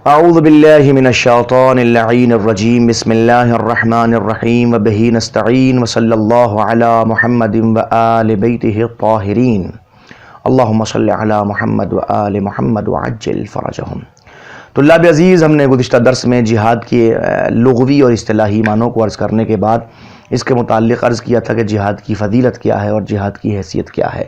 اعوذ باللہ من الشیطان اللعین الرجیم بسم اللہ الرحمن الرحیم وبہ نستعین وصلی اللہ علی محمد وآل بیتہ الطاہرین اللہم صلی علی محمد وآل محمد وعجل فرجہم۔ طلاب عزیز، ہم نے گزشتہ درس میں جہاد کے لغوی اور اصطلاحی معنوں کو عرض کرنے کے بعد اس کے متعلق عرض کیا تھا کہ جہاد کی فضیلت کیا ہے اور جہاد کی حیثیت کیا ہے۔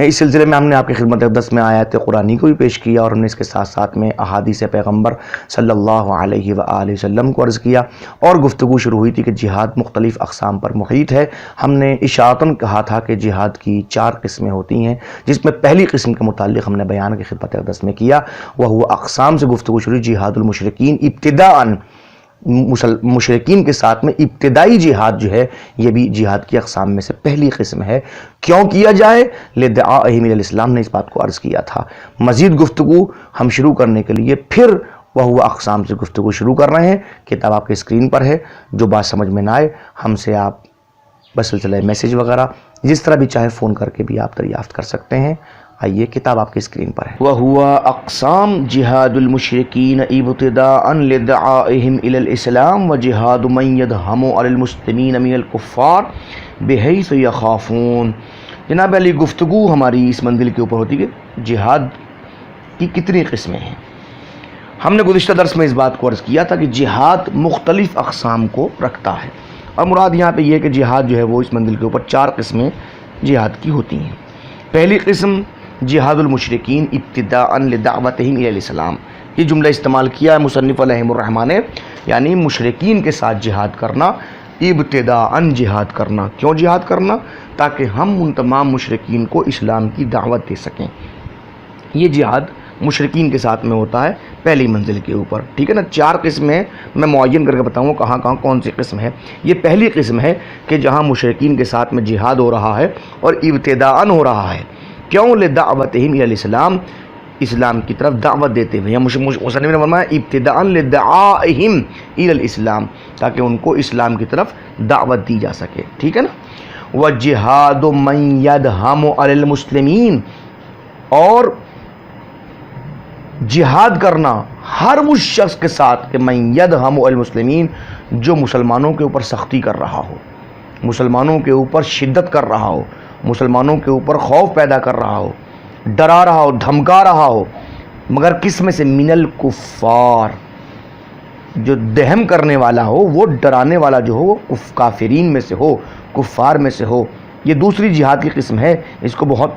اس سلسلے میں ہم نے آپ کی خدمت اقدس میں آیات قرآنی کو بھی پیش کیا اور ہم نے اس کے ساتھ ساتھ میں احادیث پیغمبر صلی اللہ علیہ وآلہ وسلم کو عرض کیا، اور گفتگو شروع ہوئی تھی کہ جہاد مختلف اقسام پر محیط ہے۔ ہم نے اشاعتاً کہا تھا کہ جہاد کی 4 قسمیں ہوتی ہیں، جس میں پہلی قسم کے متعلق ہم نے بیان کی خدمت اقدس میں کیا، وہ اقسام سے گفتگو شروع جہاد المشرکین ابتداءً، مشرکین کے ساتھ میں ابتدائی جہاد جو ہے یہ بھی جہاد کی اقسام میں سے پہلی قسم ہے۔ کیوں کیا جائے؟ لدعائہم الی الاسلام نے اس بات کو عرض کیا تھا۔ مزید گفتگو ہم شروع کرنے کے لیے پھر وہ اقسام سے گفتگو شروع کر رہے ہیں۔ کتاب آپ کے اسکرین پر ہے، جو بات سمجھ میں نہ آئے ہم سے آپ بسلسلہ میسیج وغیرہ جس طرح بھی چاہے فون کر کے بھی آپ دریافت کر سکتے ہیں۔ آئیے، کتاب آپ کے اسکرین پر ہے۔ وَهُوَ أَقْسَامُ جِهَادُ الْمُشْرِكِينَ ابْتِدَاءً لِدَعَائِهِمْ إِلَى الْإِسْلَامِ وَجِهَادُ مَنْ يَدْهَمُ عَلَى الْمُسْلِمِينَ مِنَ الْكُفَّارِ بِحَيْثُ يَخَافُونَ۔ جناب علی، گفتگو ہماری اس منزل کے اوپر ہوتی ہے کہ جہاد کی کتنی قسمیں ہیں۔ ہم نے گزشتہ درس میں اس بات کو عرض کیا تھا کہ جہاد مختلف اقسام کو رکھتا ہے، اور مراد یہاں پہ یہ ہے کہ جہاد جو ہے وہ اس منزل کے اوپر 4 قسمیں جہاد کی ہوتی ہیں۔ پہلی قسم جہاد المشرکین ابتداءً لدعوتہم الی الاسلام، یہ جملہ استعمال کیا ہے مصنف علیہ الرحمٰن نے، یعنی مشرکین کے ساتھ جہاد کرنا، ابتداءً جہاد کرنا۔ کیوں جہاد کرنا؟ تاکہ ہم ان تمام مشرکین کو اسلام کی دعوت دے سکیں۔ یہ جہاد مشرکین کے ساتھ میں ہوتا ہے پہلی منزل کے اوپر، ٹھیک ہے نا۔ 4 قسمیں میں معین کر کے بتاؤں کہاں کہاں کون سی قسم ہے۔ یہ پہلی قسم ہے کہ جہاں مشرکین کے ساتھ میں جہاد ہو رہا ہے اور ابتداءً ہو رہا ہے۔ کیوں؟ لدعوتہم الی الاسلام، اسلام کی طرف دعوت دیتے ہوئے۔ مصنف نے فرمایا ابتداءً لدعائہم الی الاسلام، تاکہ ان کو اسلام کی طرف دعوت دی جا سکے، ٹھیک ہے نا۔ وجہاد من یدہم علی المسلمین، اور جہاد کرنا ہر اس شخص کے ساتھ کہ من یدہم علی المسلمین، جو مسلمانوں کے اوپر سختی کر رہا ہو، مسلمانوں کے اوپر شدت کر رہا ہو، مسلمانوں کے اوپر خوف پیدا کر رہا ہو، ڈرا رہا ہو، دھمکا رہا ہو، مگر کس میں سے؟ من الکفار، جو دہم کرنے والا ہو، وہ ڈرانے والا جو ہو وہ کافرین میں سے ہو، کفار میں سے ہو۔ یہ دوسری جہاد کی قسم ہے، اس کو بہت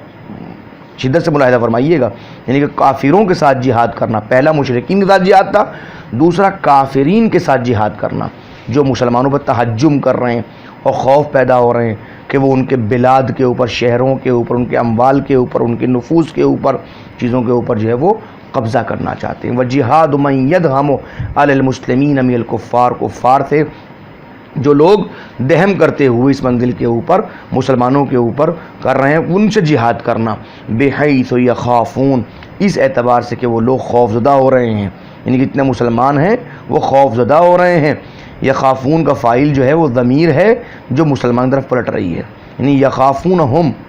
شدت سے ملاحظہ فرمائیے گا، یعنی کہ کافروں کے ساتھ جہاد کرنا۔ پہلا مشرکین کے ساتھ جہاد تھا، دوسرا کافرین کے ساتھ جہاد کرنا، جو مسلمانوں پر تہجم کر رہے ہیں اور خوف پیدا ہو رہے ہیں کہ وہ ان کے بلاد کے اوپر، شہروں کے اوپر، ان کے اموال کے اوپر، ان کے نفوذ کے اوپر، چیزوں کے اوپر جو ہے وہ قبضہ کرنا چاہتے ہیں۔ وجہاد من یدہم علی المسلمین من الکفار، کفار سے جو لوگ دہم کرتے ہوئے اس منزل کے اوپر مسلمانوں کے اوپر کر رہے ہیں، ان سے جہاد کرنا۔ بحیث یخافون، اس اعتبار سے کہ وہ لوگ خوف زدہ ہو رہے ہیں، یعنی جتنے مسلمان ہیں وہ خوف زدہ ہو رہے ہیں۔ یخافون کا فاعل جو ہے وہ ضمیر ہے جو مسلمان طرف پلٹ رہی ہے، یعنی یخافون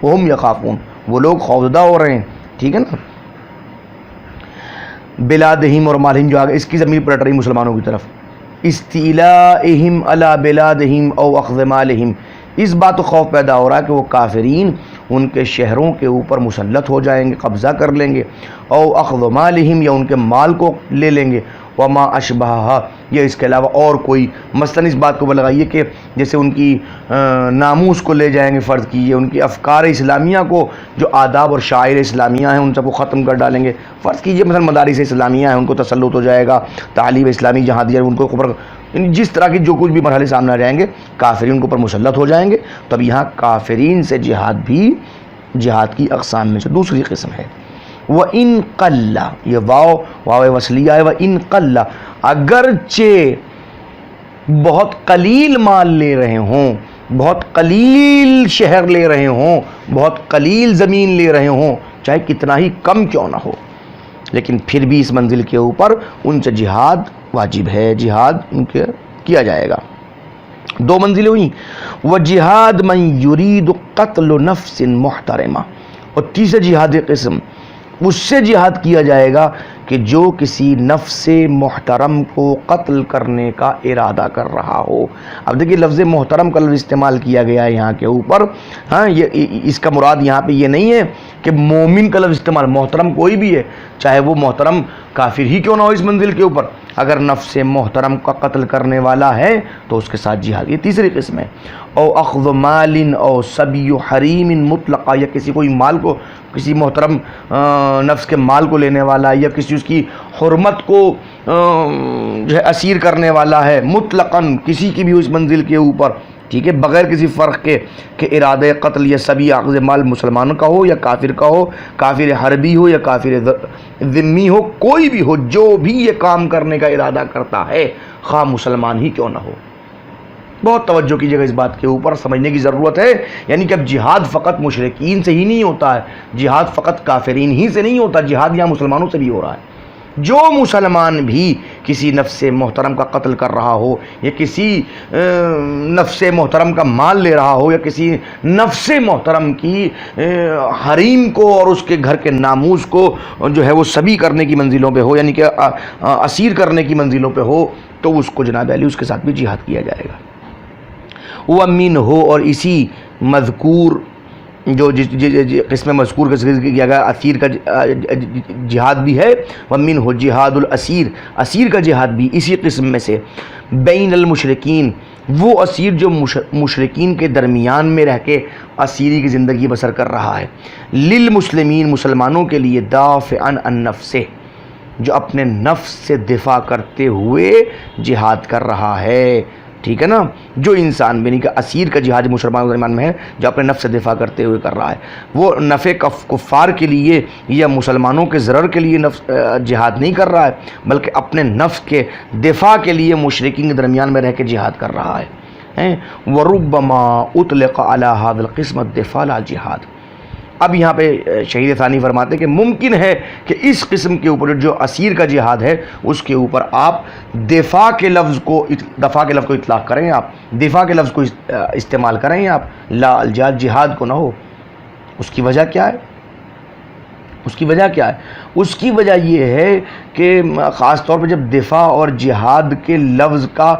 ہم یخافون، وہ لوگ خوف زدہ ہو رہے ہیں، ٹھیک ہے نا۔ بلادہم اور مالہم جو آگے، اس کی ضمیر پلٹ رہی مسلمانوں کی طرف۔ استیلائہم علی بلادہم او اخذ مالہم، اس بات کو خوف پیدا ہو رہا ہے کہ وہ کافرین ان کے شہروں کے اوپر مسلط ہو جائیں گے، قبضہ کر لیں گے، او اخذ مالہم، یا ان کے مال کو لے لیں گے، وما اشبہہا، یا اس کے علاوہ اور کوئی۔ مثلاً اس بات کو لگائیے کہ جیسے ان کی ناموس کو لے جائیں گے، فرض کیجیے ان کی افکار اسلامیہ کو، جو آداب اور شعائر اسلامیہ ہیں ان سب کو ختم کر ڈالیں گے۔ فرض کیجیے مثلاً مدارس اسلامیہ ہیں، ان کو تسلط ہو جائے گا، تعلیم اسلامی جہاں دیا ان کو خبر، جس طرح کی جو کچھ بھی مرحلے سامنے آ جائیں گے، کافرین ان کے اوپر مسلط ہو جائیں گے۔ تب یہاں کافرین سے جہاد بھی جہاد کی اقسام میں سے دوسری قسم ہے۔ وَإِن قَلَّ، یہ واو وصلیہ ہے، وَإِن قَلَّ، اگرچہ بہت قلیل مال لے رہے ہوں، بہت قلیل شہر لے رہے ہوں، بہت قلیل زمین لے رہے ہوں، چاہے کتنا ہی کم کیوں نہ ہو، لیکن پھر بھی اس منزل کے اوپر ان سے جہاد واجب ہے، جہاد ان کے کیا جائے گا۔ 2 منزلیں ہوئیں۔ وجہاد من یرید قتل نفس محترمہ، اور تیسرے جہاد قسم اس سے جہاد کیا جائے گا کہ جو کسی نفس محترم کو قتل کرنے کا ارادہ کر رہا ہو. اب دیکھیے لفظ محترم کا لفظ استعمال کیا گیا ہے یہاں کے اوپر. ہاں یہ اس کا مراد یہاں پہ یہ نہیں ہے کہ مومن کا لفظ استعمال، محترم کوئی بھی ہے چاہے وہ محترم کافر ہی کیوں نہ ہو اس منزل کے اوپر، اگر نفس محترم کا قتل کرنے والا ہے تو اس کے ساتھ جہاد. یہ تیسری قسم ہے. او اخذ مال او سبی حریم مطلقہ، یا کسی کوئی مال کو، کسی محترم نفس کے مال کو لینے والا، یا کسی اس کی حرمت کو جو ہے اسیر کرنے والا ہے مطلقاً کسی کی بھی اس منزل کے اوپر، ٹھیک ہے، بغیر کسی فرق کے کہ ارادہ قتل یا سبی اخذ مال مسلمان کا ہو یا کافر کا ہو، کافر حربی ہو یا کافر ذمی ہو، کوئی بھی ہو، جو بھی یہ کام کرنے کا ارادہ کرتا ہے خواہ مسلمان ہی کیوں نہ ہو. بہت توجہ کیجیے گا اس بات کے اوپر، سمجھنے کی ضرورت ہے. یعنی کہ اب جہاد فقط مشرکین سے ہی نہیں ہوتا ہے، جہاد فقط کافرین ہی سے نہیں ہوتا، جہاد یہاں مسلمانوں سے بھی ہو رہا ہے. جو مسلمان بھی کسی نفس محترم کا قتل کر رہا ہو، یا کسی نفس محترم کا مال لے رہا ہو، یا کسی نفس محترم کی حریم کو اور اس کے گھر کے ناموس کو جو ہے وہ سبی کرنے کی منزلوں پہ ہو، یعنی کہ اسیر کرنے کی منزلوں پہ ہو، تو اس کو جناب علی اس کے ساتھ بھی جہاد کیا جائے گا. وَمِنْ ہو، اور اسی مذکور جو قسم مذکور کا ذکر کیا گیا اسیر کا جہاد بھی ہے. وَمِنْ ہو جہاد الاسیر، اسیر کا جہاد بھی اسی قسم میں سے. بین المشرکین، وہ اسیر جو مشرکین کے درمیان میں رہ کے اسیری کی زندگی بسر کر رہا ہے. للمسلمین، مسلمانوں کے لیے. دافعاً عن نفسہ، جو اپنے نفس سے دفاع کرتے ہوئے جہاد کر رہا ہے. ٹھیک ہے نا، جو انسان بھی نہیں کہ اسیر کا جہاد مسلمانوں کے درمیان میں ہے جو اپنے نفس سے دفاع کرتے ہوئے کر رہا ہے، وہ نفع کفار کے لیے یا مسلمانوں کے ضرر کے لیے جہاد نہیں کر رہا ہے، بلکہ اپنے نفس کے دفاع کے لیے مشرکین کے درمیان میں رہ کے جہاد کر رہا ہے. وَرُبَّمَا أُطْلِقَ عَلَى هَذَا الْقِسْمِ الدِّفَاعُ عَلَى الْجِهَادِ. اب یہاں پہ شہید ثانی فرماتے ہیں کہ ممکن ہے کہ اس قسم کے اوپر جو اسیر کا جہاد ہے اس کے اوپر آپ دفاع کے لفظ کو اطلاق کریں، آپ دفاع کے لفظ کو استعمال کریں، آپ لا الجہاد، جہاد کو نہ ہو. اس کی وجہ کیا ہے؟ اس کی وجہ کیا ہے؟ اس کی وجہ یہ ہے کہ خاص طور پہ جب دفاع اور جہاد کے لفظ کا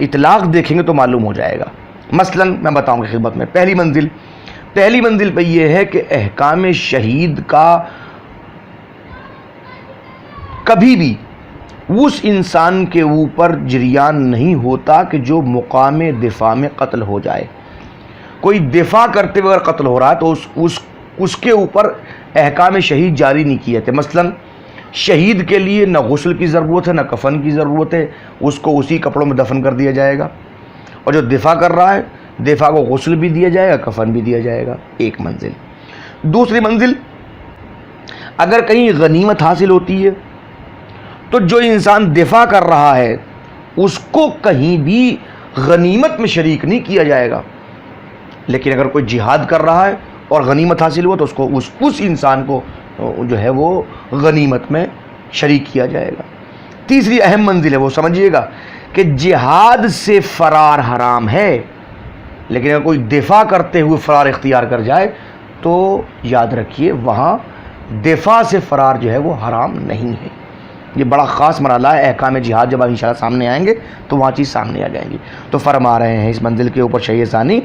اطلاق دیکھیں گے تو معلوم ہو جائے گا. مثلا میں بتاؤں گا خدمت میں، پہلی منزل پہ یہ ہے کہ احکام شہید کا کبھی بھی اس انسان کے اوپر جریان نہیں ہوتا کہ جو مقام دفاع میں قتل ہو جائے. کوئی دفاع کرتے ہوئے اگر قتل ہو رہا ہے تو اس کے اوپر احکام شہید جاری نہیں کیے تھے. مثلا شہید کے لیے نہ غسل کی ضرورت ہے نہ کفن کی ضرورت ہے، اس کو اسی کپڑوں میں دفن کر دیا جائے گا. اور جو دفاع کر رہا ہے دفاع کو غسل بھی دیا جائے گا، کفن بھی دیا جائے گا. ایک منزل. دوسری منزل، اگر کہیں غنیمت حاصل ہوتی ہے تو جو انسان دفاع کر رہا ہے اس کو کہیں بھی غنیمت میں شریک نہیں کیا جائے گا، لیکن اگر کوئی جہاد کر رہا ہے اور غنیمت حاصل ہوا تو اس کو اس انسان کو جو ہے وہ غنیمت میں شریک کیا جائے گا. تیسری اہم منزل ہے، وہ سمجھیے گا کہ جہاد سے فرار حرام ہے، لیکن اگر کوئی دفاع کرتے ہوئے فرار اختیار کر جائے تو یاد رکھیے وہاں دفاع سے فرار جو ہے وہ حرام نہیں ہے. یہ بڑا خاص مرحلہ ہے. احکام جہاد جب انشاءاللہ سامنے آئیں گے تو وہاں چیز سامنے آ جائیں گی. تو فرما رہے ہیں اس منزل کے اوپر شیخ ثانی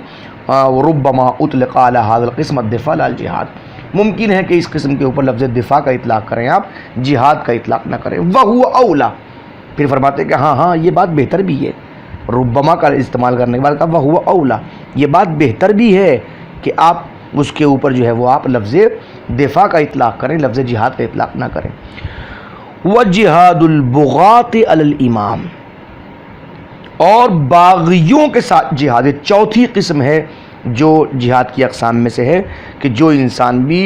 ربما اطلق علی هذا القسم الدفاع لا الجہاد، ممکن ہے کہ اس قسم کے اوپر لفظ دفاع کا اطلاق کریں آپ، جہاد کا اطلاق نہ کریں. وہو اولا، پھر فرماتے ہیں کہ ہاں یہ بات بہتر بھی ہے. ربما کا استعمال کرنے کے بعد کہا وہو اولا، یہ بات بہتر بھی ہے کہ آپ اس کے اوپر جو ہے وہ آپ لفظ دفاع کا اطلاق کریں، لفظ جہاد کا اطلاق نہ کریں. وجہاد البغاة علی الامام، اور باغیوں کے ساتھ جہاد. چوتھی قسم ہے جو جہاد کی اقسام میں سے ہے کہ جو انسان بھی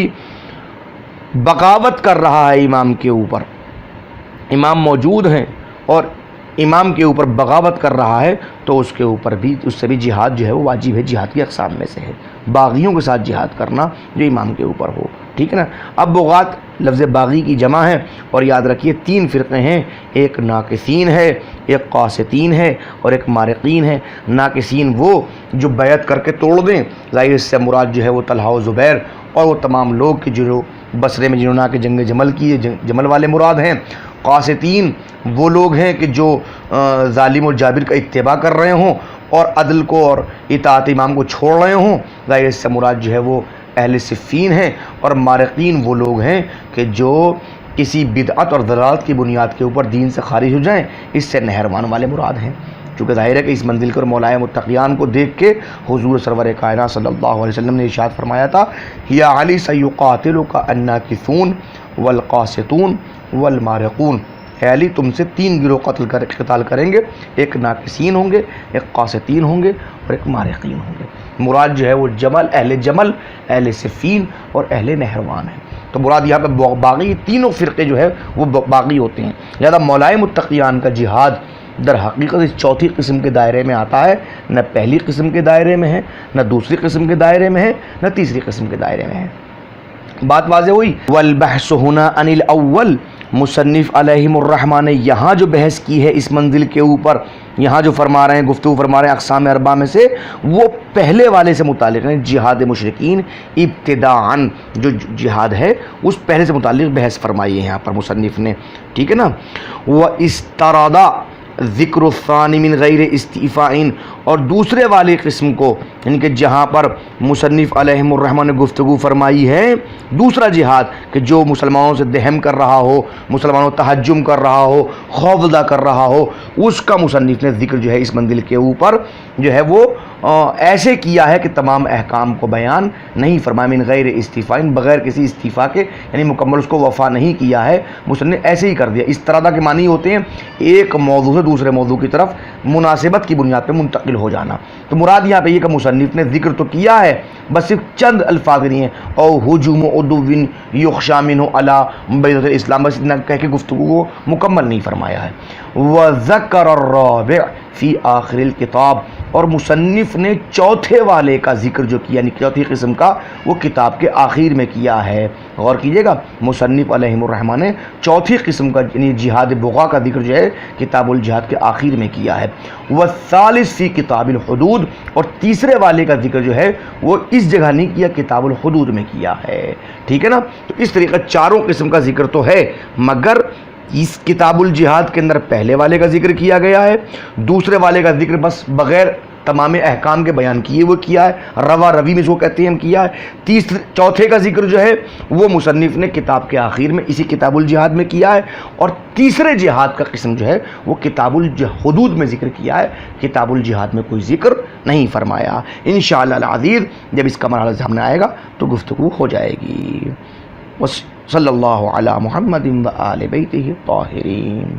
بغاوت کر رہا ہے امام کے اوپر، امام موجود ہیں اور امام کے اوپر بغاوت کر رہا ہے تو اس کے اوپر بھی، اس سے بھی جہاد جو ہے وہ واجب ہے. جہاد کی اقسام میں سے ہے باغیوں کے ساتھ جہاد کرنا جو امام کے اوپر ہو. ٹھیک ہے نا. اب بغات لفظ باغی کی جمع ہے، اور یاد رکھیے 3 فرقے ہیں، ایک ناقصین ہے، ایک قاسطین ہے اور ایک مارقین ہے. ناقصین وہ جو بیعت کر کے توڑ دیں، ظاہر اس سے مراد جو ہے وہ طلحہ و زبیر اور وہ تمام لوگ کی جو بصرے میں جنہوں نے آ کے جنگ جمل کی، جمل والے مراد ہیں۔ قاسطین وہ لوگ ہیں کہ جو ظالم اور جابر کا اتباع کر رہے ہوں اور عدل کو اور اطاعت امام کو چھوڑ رہے ہوں، ظاہر اس سے مراد جو ہے وہ اہل صفین ہیں۔ اور مارقین وہ لوگ ہیں کہ جو کسی بدعت اور ضلالت کی بنیاد کے اوپر دین سے خارج ہو جائیں، اس سے نہروان والے مراد ہیں۔ چونکہ ظاہر ہے کہ اس منزل کو اور مولائے متقیان کو دیکھ کے حضور سرور کائنات صلی اللہ علیہ وسلم نے ارشاد فرمایا تھا، یا علی سیقاتلک الناکثون والقاسطون والمارقون، اے علی تم سے 3 گروہ قتال کریں گے، ایک ناقصین ہوں گے، ایک قاسطین ہوں گے اور ایک مارقین ہوں گے۔ مراد جو ہے وہ جمل، اہل صفین اور اہل نہروان ہیں۔ تو مراد یہاں پہ باغی تینوں فرقے جو ہے وہ باغی ہوتے ہیں۔ لہذا مولائے متقیان کا جہاد در حقیقت اس چوتھی قسم کے دائرے میں آتا ہے، نہ پہلی قسم کے دائرے میں ہے، نہ دوسری قسم کے دائرے میں ہے، نہ تیسری قسم کے دائرے میں ہے۔ بات واضح ہوئی۔ والبحث ہنا عن الاول، مصنف علیہم الرحمہ نے یہاں جو بحث کی ہے اس منزل کے اوپر، یہاں جو فرما رہے ہیں، گفتگو فرما رہے ہیں اقسام اربعہ میں سے، وہ پہلے والے سے متعلق ہے، جہاد مشرکین ابتداءً جو جہاد ہے اس پہلے سے متعلق بحث فرمائی ہے یہاں پر مصنف نے، ٹھیک ہے نا۔ وَإِسْتَرَدَ ذکر الثانی من غیر استعفاء، اور دوسرے والی قسم کو یعنی کہ جہاں پر مصنف علیہم الرحمہ نے گفتگو فرمائی ہے دوسرا جہاد کہ جو مسلمانوں سے دہم کر رہا ہو، مسلمانوں تہجم کر رہا ہو، خوفزدہ کر رہا ہو، اس کا مصنف نے ذکر جو ہے اس منزل کے اوپر جو ہے وہ ایسے کیا ہے کہ تمام احکام کو بیان نہیں فرمایا، من غیر استعفاء، بغیر کسی استعفاء کے، یعنی مکمل اس کو وفا نہیں کیا ہے مصنف، ایسے ہی کر دیا۔ اس طرح کے معنی ہوتے ہیں ایک موضوع سے دوسرے موضوع کی طرف مناسبت کی بنیاد پہ منتقل ہو جانا۔ تو مراد یہاں پہ یہ کہ مصنف نے ذکر تو کیا ہے، بس صرف چند الفاظ نہیں ہیں، او ہجوم عدو یخشی منہ علی بیضۃ الاسلام، بس اتنا کہہ کے گفتگو کو مکمل نہیں فرمایا ہے۔ وذکر الرابع فی آخر الکتاب، اور مصنف نے چوتھے والے کا ذکر جو کیا، یعنی چوتھی قسم کا، وہ کتاب کے آخر میں کیا ہے۔ غور کیجئے گا، مصنف علیہم الرحمہ نے چوتھی قسم کا یعنی جہاد بغا کا ذکر جو ہے کتاب الجہاد کے آخر میں کیا ہے۔ والثالث فی کتاب الحدود، اور تیسرے والے کا ذکر جو ہے وہ اس جگہ نہیں کیا، کتاب الحدود میں کیا ہے، ٹھیک ہے نا۔ تو اس طریقے چاروں قسم کا ذکر تو ہے، مگر اس کتاب الجہاد کے اندر پہلے والے کا ذکر کیا گیا ہے، دوسرے والے کا ذکر بس بغیر تمام احکام کے بیان کیے وہ کیا ہے، روا روی میں جو کہتے ہیں ہم کیا ہے۔ چوتھے کا ذکر جو ہے وہ مصنف نے کتاب کے آخر میں اسی کتاب الجہاد میں کیا ہے، اور تیسرے جہاد کا قسم جو ہے وہ کتاب الحدود میں ذکر کیا ہے، کتاب الجہاد میں کوئی ذکر نہیں فرمایا۔ انشاءاللہ العزیز جب اس کا مرحلہ سامنے آئے گا تو گفتگو ہو جائے گی۔ صلی اللہ علی محمد و آل بیتہ الطاہرین۔